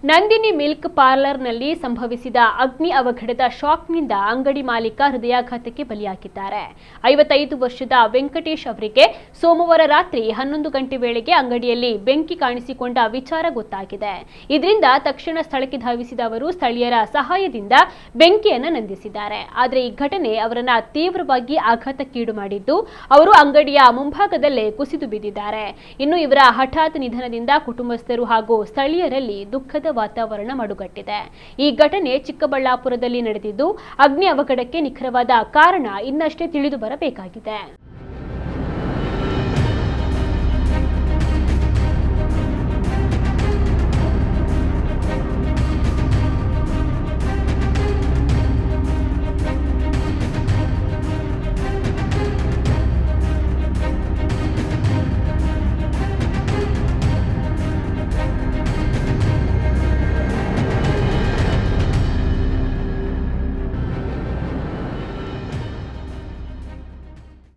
Nandini milk ಪಾರ್ಲರ್ನಲ್ಲಿ ಸಂಭವಿಸಿದ ಅಗ್ನಿ ಅವಘಡದ ಶಾಕ್ನಿಂದ ಅಂಗಡಿ ಮಾಲೀಕ ಹೃದಯಾಘಾತಕ್ಕೆ ಬಲಿಯಾಗಿದ್ದಾರೆ. 55 ವರ್ಷದ ವೆಂಕಟೇಶ್ ಅವರಿಗೆ ಸೋಮವಾರ ರಾತ್ರಿ 11 ಗಂಟೆ ವೇಳೆಗೆ ಅಂಗಡಿಯಲ್ಲಿ ಬೆಂಕಿ ಕಾಣಿಸಿಕೊಂಡ ವಿಚಾರ ಗೊತ್ತಾಗಿದೆ. ಇದರಿಂದ ತಕ್ಷಣ ಸ್ಥಳಕ್ಕೆ ಧಾವಿಸಿದ ಅವರು ಸ್ಥಳೀಯರ ಸಹಾಯದಿಂದ ಬೆಂಕಿಯನ್ನು ನಂದಿಸಿದ್ದಾರೆ. ಆದರೆ ಈ ಘಟನೆ ಅವರನ್ನ ತೀವ್ರವಾಗಿ ಆಘಾತಕ್ಕೀಡು ಮಾಡಿದ್ದು, ಅವರು ಅಂಗಡಿಯ ಮುಂಭಾಗದಲ್ಲೇ ಕುಸಿದು ಬಿದ್ದಿದ್ದಾರೆ. ಇನ್ನು ಇವರ ಹಠಾತ್ ನಿಧನದಿಂದ ಕುಟುಂಬಸ್ಥರು ಹಾಗೂ ಸ್ಥಳೀಯರಲ್ಲಿ ದುಃಖದ ವಾತಾವರಣ ಮಡುಗಟ್ಟಿದೆ. ಈ ಘಟನೆ ಚಿಕ್ಕಬಳ್ಳಾಪುರದಲ್ಲಿ ನಡೆದಿದ್ದು, ಅಗ್ನಿ ಅವಘಡಕ್ಕೆ ನಿಖರವಾದ ಕಾರಣ ಇನ್ನಷ್ಟೇ ತಿಳಿದು ಬರಬೇಕಾಗಿದೆ.